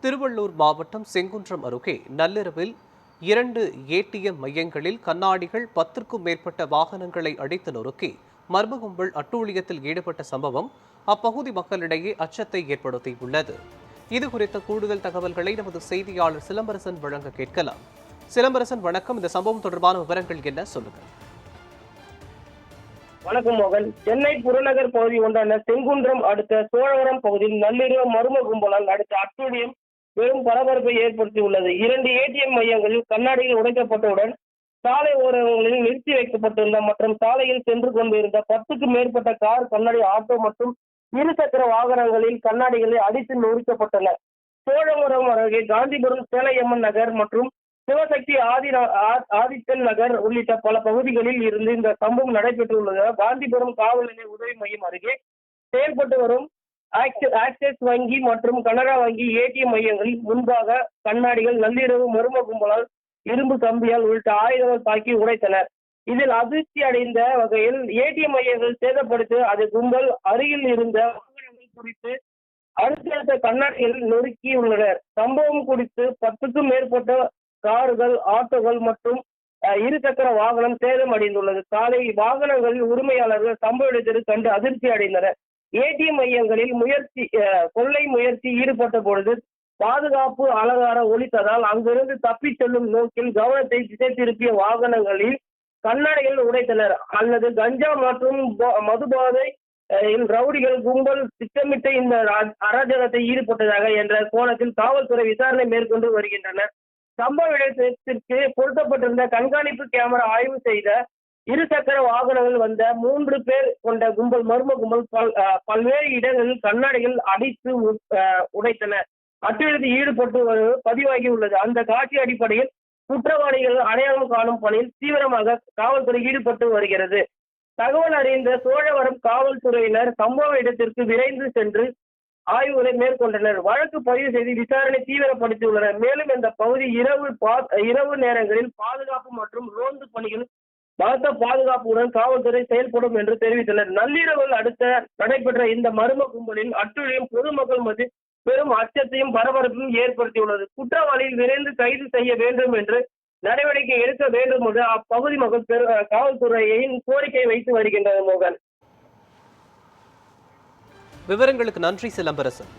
திருவள்ளூர் மாவட்டம் செங்குன்றம் அருகே நள்ளிரவில் 2 ஏடிஎம் மையங்களில் கண்ணாடிகள் 10க்கும் மேற்பட்ட வாகனங்களை அடித்து நொறுக்கி மர்ம கும்பல் அட்டூழியத்தில் ஈடுபட்ட சம்பவம் அப்பகுதி மக்களிடையே அச்சத்தை ஏற்படுத்தியுள்ளது. இதுகுறித்த கூடுதல் தகவல்களை நமது செய்தியாளர் சிலம்பரசன் வழங்க கேட்கலாம். சிலம்பரசன், வணக்கம். இந்த சம்பவம் தொடர்பான விவரங்கள் என்ன, சொல்லுங்கள். வணக்கம் மோகன். சென்னை புறநகர் பகுதி ஒன்றான செங்குன்றம் அடுத்த சோழவரம் பகுதியில் நள்ளிரவு மர்ம கும்பலால் அடுத்த அட்டூழியம் பெரும் பரபரப்பை ஏற்படுத்தியுள்ளது. 2 ஏடிஎம் மையங்களில் கண்ணாடிகள் உடைக்கப்பட்டவுடன் சாலை ஓரங்களில் நிறுத்தி வைக்கப்பட்டுள்ள மற்றும் சாலையில் சென்று கொண்டிருந்த 10க்கும் மேற்பட்ட கார், கண்ணாடி, ஆட்டோ மற்றும் இருசக்கர வாகனங்களில் கண்ணாடிகளை அடித்து நொறுக்கப்பட்டன. சோழவரம் அருகே காந்திபுரம், சேலையம்மன் நகர் மற்றும் சிவசக்தி ஆதித்தன் நகர் உள்ளிட்ட பல பகுதிகளில் இருந்து இந்த சம்பவம் நடைபெற்றுள்ளது. காந்திபுரம் காவல் நிலைய உதவி மையம் அருகே செயல்பட்டு வரும் ஆக்சிஸ் வங்கி மற்றும் கனரா வங்கி ஏடிஎம் மையங்களில் முன்பாக கண்ணாடிகள் நள்ளிரவு மர்ம கும்பலால் இரும்பு கம்பியால் உள்ளிட்ட ஆயுதங்கள் தாக்கி உடைத்தனர். இதில் அதிர்ச்சி அடைந்த வகையில் ஏடிஎம் மையங்கள் சேதப்படுத்தி அது கும்பல் அருகில் இருந்த வாகனங்கள் குறித்து அடுத்தடுத்த கண்ணாடிகள் நொறுக்கியுள்ளனர். சம்பவம் குறித்து 10க்கும் மேற்பட்ட கார்கள், ஆட்டோகள் மற்றும் இருசக்கர வாகனம் சேதம் அடைந்துள்ளது. காலை வாகனங்களில் உரிமையாளர்கள் சம்பவ இடத்திற்கு கண்டு அதிர்ச்சி அடைந்தனர். ஏடிஎம் மையங்களில் கொள்ளை முயற்சி ஈடுபட்ட பொழுது பாதுகாப்பு அலங்காரம் ஒலித்ததால் அங்கிருந்து தப்பி செல்லும் நோக்கில் கவனத்தை திசை திருப்பிய வாகனங்களில் கண்ணாடிகள் உடைத்தனர். அல்லது கஞ்சா மற்றும் மதுபாதை ரவுடிகள் கும்பல் திட்டமிட்டு இந்த அராஜகத்தை ஈடுபட்டதாக என்ற கோணத்தில் காவல்துறை விசாரணை மேற்கொண்டு வருகின்றனர். சம்பவ இடத்திற்கு பொருத்தப்பட்டிருந்த கண்காணிப்பு கேமரா ஆய்வு செய்த இருசக்கர வாகனங்கள் வந்த 3 பேர் கொண்ட கும்பல் மர்ம கும்பல் பல்வேறு இடங்களில் கண்ணாடிகள் அடித்து உடைத்தனர். அட்டூழியத்தில் ஈடுபட்டு பதிவாகி உள்ளது. அந்த காட்சி அடிப்படையில் குற்றவாளிகள் அடையாளம் காணும் பணியில் தீவிரமாக காவல்துறை ஈடுபட்டு வருகிறது. தகவல் அறிந்த சோழவரம் காவல்துறையினர் சம்பவ இடத்திற்கு விரைந்து சென்று ஆய்வுகளை மேற்கொண்டனர். வழக்கு பதிவு செய்து விசாரணை தீவிரப்படுத்தியுள்ளனர். மேலும் இந்த பகுதி இரவு நேரங்களில் பாதுகாப்பு மற்றும் ரோந்து பணிகள் பலத்த பாதுகாப்புடன் காவல்துறை செயல்படும் என்று தெரிவித்தனர். நள்ளிரவில் அடுத்த நடைபெற்ற இந்த மர்ம கும்பலின் அட்டூழியம் பொதுமக்கள் மத்தியில் பெரும் அச்சத்தையும் பரபரப்பையும் ஏற்படுத்தியுள்ளது. குற்றவாளிகள் விரைந்து கைது செய்ய வேண்டும் என்று நடவடிக்கை எடுக்க வேண்டும் என்று அப்பகுதி மக்கள் காவல்துறையின் கோரிக்கை வைத்து வருகின்றனர். மோகன், விவரங்களுக்கு நன்றி சிலம்பரசன்.